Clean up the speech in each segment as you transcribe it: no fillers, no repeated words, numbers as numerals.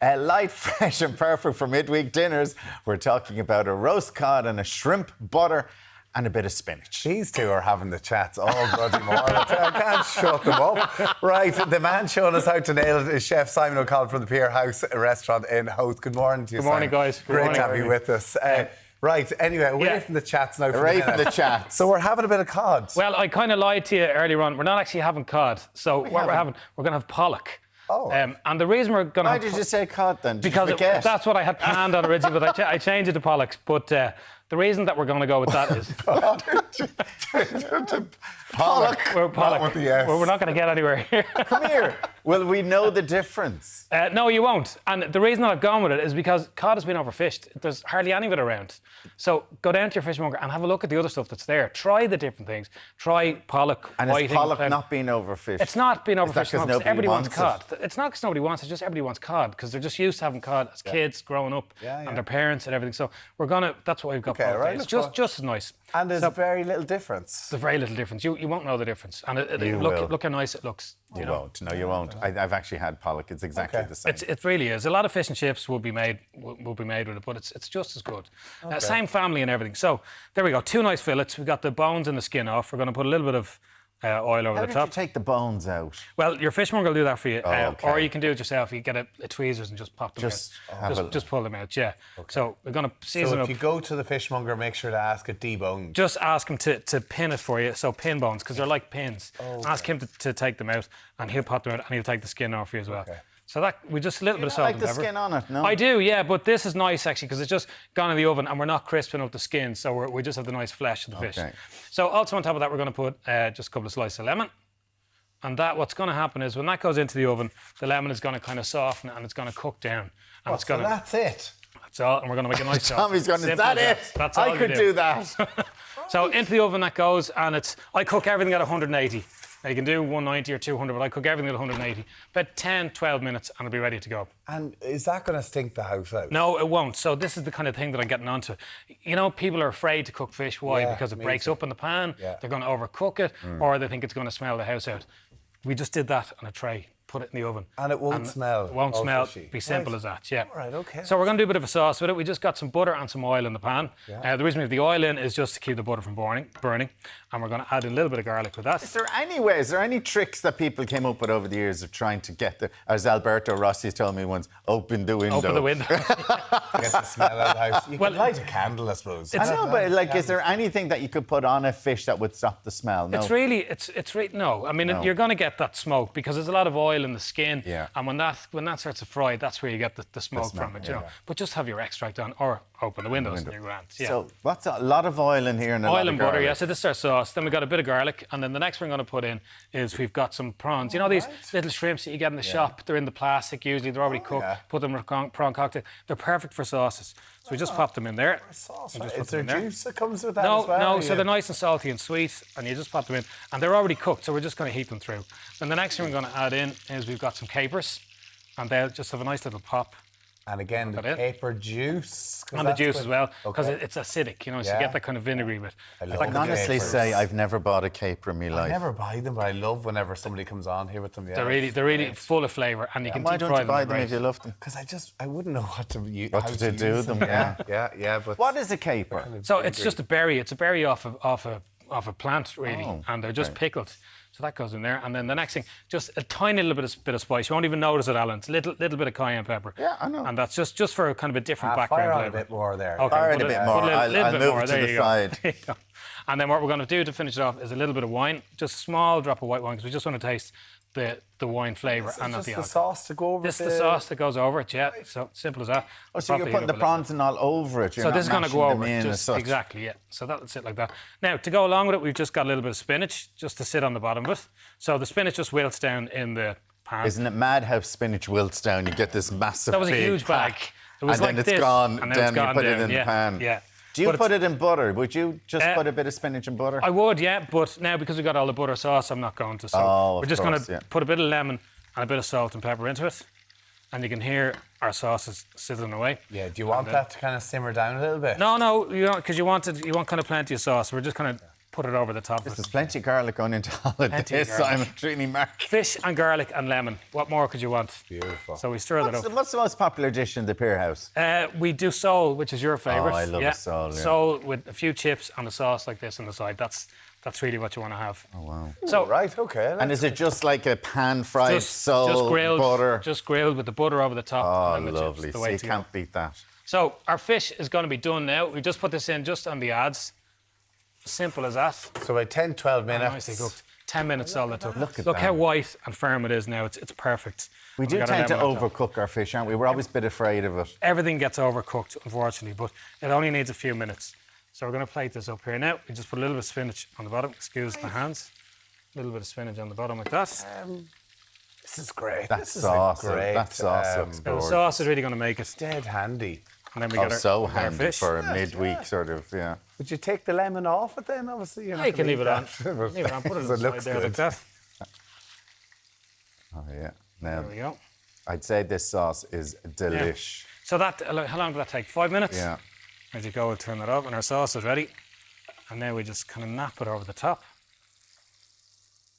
Light, fresh and perfect for midweek dinners. We're talking about a roast cod and a shrimp butter and a bit of spinach. These two are having the chats all bloody morning. I can't shut them up. Right, the man showing us how to nail it is Chef Simon O'Connell from the Pier House restaurant in Howth. Good morning to you, Good morning, Simon. guys. Great to have you with us. Right, anyway, away from the chats now. Away from the chats. So we're having a bit of cod. Well, I kind of lied to you earlier on. We're not actually having cod. So what we're going to have pollock. Oh. And the reason we're going to Why did you say cod then? Did because you forget? that's what I had planned on originally, but I changed it to pollock. But the reason that we're going to go with that is... Pollock. We're pollock. Not with the S. We're not going to get anywhere here. Come here. Will we know the difference? No, you won't. And the reason that I've gone with it is because cod has been overfished. There's hardly any of it around. So go down to your fishmonger and have a look at the other stuff that's there. Try the different things. Try pollock, And whiting. is pollock not being overfished? It's not being overfished. because No, nobody everybody wants wants cod. It's not because nobody wants it, it's just everybody wants cod because they're just used to having cod as kids growing up and their parents and everything. So that's what we've got. Okay, right, It's just as nice. And there's very little difference. There's very little difference. You won't know the difference. And will. look how nice it looks. You won't. No, you won't. I've actually had pollock. It's exactly the same. It really is. A lot of fish and chips will be made with it, but it's just as good. Same family and everything. So there we go. 2 nice fillets. We've got the bones and the skin off. We're going to put a little bit of oil over How the did top. you take the bones out? Well, your fishmonger will do that for you, okay. or you can do it yourself. You get a tweezers and just pop them out. Just pull them out. Yeah. So we're going to season So up. if you go to the fishmonger, make sure to ask it deboned. Just ask him to pin it for you. So pin bones, because they're like pins. Ask him to take them out, and he'll pop them out, and he'll take the skin off for you as well. Okay. So that we just a little bit of salt like and the pepper. skin on it, no? I do, yeah. But this is nice actually because it's just gone in the oven, and we're not crisping up the skin, so we just have the nice flesh of the fish. So also on top of that, we're going to put just a couple of slices of lemon. And what's going to happen is when that goes into the oven, the lemon is going to kind of soften and it's going to cook down. And it's going So that's it. That's all. And we're going to make a nice sauce. Tommy's going, is Simple that as it? That's all I you could do that. So into the oven that goes, and I cook everything at 180. Now you can do 190 or 200, but I cook everything at 180. About 10, 12 minutes, and it'll be ready to go. And is that going to stink the house out? No, it won't. So this is the kind of thing that I'm getting onto. You know, people are afraid to cook fish. Why? Because it breaks up in the pan. They're going to overcook it, or they think it's going to smell the house out. We just did that on a tray, put it in the oven. And it won't smell. It won't smell. Fishy. Be simple as that, yeah. All right, okay. So we're going to do a bit of a sauce with it. We just got some butter and some oil in the pan. The reason we have the oil in is just to keep the butter from burning. And we're going to add in a little bit of garlic with that. Is there any tricks that people came up with over the years of trying to get as Alberto Rossi told me once, open the window? Open the window. Get the smell out of the house. You could light a candle, I suppose. I know, but is there anything that you could put on a fish that would stop the smell? No. It's really no. I mean, you're going to get that smoke because there's a lot of oil in the skin. Yeah. And when that starts to fry, that's where you get the smoke from it, you know. But just have your extract on or open the windows and you're grand. Yeah. So what's a lot of oil in here and a lot oil of and butter, garlic. yeah. So this is our sauce. Then we've got a bit of garlic, and then the next thing we're going to put in is we've got some prawns. You know these little shrimps that you get in the shop? They're in the plastic usually. They're already cooked. Put them in a prawn cocktail. They're perfect for sauces. So we just pop them in there. Is there juice that comes with that No, as well? no. So they're nice and salty and sweet, and you just pop them in, and they're already cooked. So we're just going to heat them through. Then the next thing we're going to add in is we've got some capers, and they'll just have a nice little pop. And again, the caper juice. And the juice as well, because it's acidic, you know, so you get that kind of vinegary bit. I can honestly say I've never bought a caper in my life. I never buy them, but I love whenever somebody comes on here with them. Yeah. They're really full of flavour, and you can Why deep don't fry you buy them them if you love them? Because I wouldn't know what to use. What to do with them, yeah. Yeah. But What is a caper? So it's just a berry. It's a berry off a plant, really, and they're just pickled. So that goes in there, and then the next thing, just a tiny little bit of spice. You won't even notice it, Alan. It's a little bit of cayenne pepper. Yeah, I know. And that's just for kind of a different fire background on a flavour. bit more there. Okay, Fire put it a bit put more. little I'll bit move more. it to There the you go. side. There you go. And then what we're going to do to finish it off is a little bit of wine, just a small drop of white wine, because we just want to taste the wine flavour and not the alcohol. This is the sauce to go over. This is the sauce that goes over it, yeah. So simple as that. Oh, so you're putting the prawns and all over it. So this is going to go over it, it. just exactly, yeah. So that'll sit like that. Now, to go along with it, we've just got a little bit of spinach just to sit on the bottom of it. So the spinach just wilts down in the pan. Isn't it mad how spinach wilts down? You get this massive. That was a big huge bag. pack, It was and like then it's this, gone. and then Then it's gone you put it down, in the pan. Yeah. Do you put it in butter? Would you just put a bit of spinach in butter? I would, yeah. But now because we've got all the butter sauce, I'm not going to. So we're just going to put a bit of lemon and a bit of salt and pepper into it. And you can hear our sauce is sizzling away. Yeah, do you want that to kind of simmer down a little bit? No, you don't, because you want kind of plenty of sauce. We're just kind of put it over the top of it. There's plenty of garlic going into all of Plenty this, of garlic. Simon. Really, Mark. Fish and garlic and lemon. What more could you want? Beautiful. So we stir that up. What's the most popular dish in the Pier House? We do sole, which is your favourite. Oh, I love a sole, yeah. Sole with a few chips and a sauce like this on the side. That's really what you want to have. Oh, wow. So Right, okay. And is it just like a pan-fried sole, just grilled, butter? just grilled with the butter over the top. Oh, and then the lovely. chips, the So way you to can't go. beat that. So our fish is going to be done now. We just put this in just on the ads. Simple as that. So about 10, 12 minutes. Nicely cooked. 10 minutes all that took. Look at Look that. how white and firm it is now. It's perfect. We do got a tend to lemon on top. overcook our fish, aren't we? We're always a bit afraid of it. Everything gets overcooked, unfortunately, but it only needs a few minutes. So we're going to plate this up here now. We just put a little bit of spinach on the bottom. Excuse my hands. A little bit of spinach on the bottom like that. This is great. That this sauce, is a great, that sauce looks So the gorgeous. sauce is really going to make it. dead handy. And then we Oh, got our, so we got our handy fish. for a midweek sort of, yeah. Would you take the lemon off it then? Obviously, you're not You can gonna leave eat it on. that. Leave it on. Put it So on the looks side there like good. that. Oh, yeah. Now, There we go. I'd say this sauce is delish. So that, how long did that take? 5 minutes? Yeah. As you go, we'll turn that up and our sauce is ready. And now we just kind of nap it over the top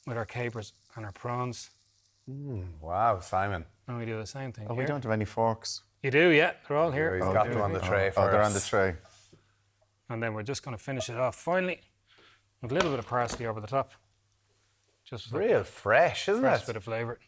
with our capers and our prawns. Wow, Simon. And we do the same thing Oh, here. we don't have any forks. You do, yeah. They're all here. He's got them on the tray for Oh, they're us. on the tray. And then we're just going to finish it off finally with a little bit of parsley over the top. Just for Real fresh, isn't fresh it? bit of flavour.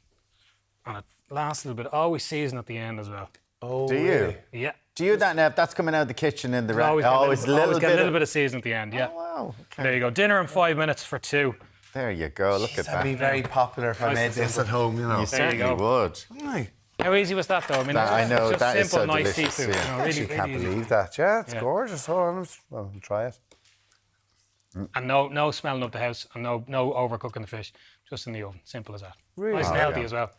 And it lasts a little bit. Always season at the end as well. Oh, Do you? really? Yeah. Do you that now? If that's coming out of the kitchen in the Always get a always always get a little of- bit of season at the end, yeah. Oh, wow. Okay. There you go. Dinner in 5 minutes for two. There you go. Look at That'd be that. very popular if I Nice made and this simple. at home, you know. You There you certainly go. would. Aye. How easy was that, though? I mean, That- I know, it's just that is simple, so nice delicious, seafood. yeah. You know, I really, actually can't really easy. believe that. Yeah, it's Yeah. gorgeous. Well, I'll try it. And no smelling up the house and no overcooking the fish. Just in the oven. Simple as that. Really? Nice and Oh, healthy yeah. as well.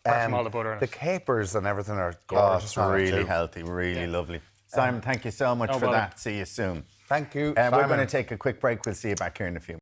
Apart from all the butter in The it. capers and everything are Oh, gorgeous. it's on it really too. healthy, really lovely. Simon, thank you so much No for bother. that. See you soon. Thank you. We're Simon. going to take a quick break. We'll see you back here in a few minutes.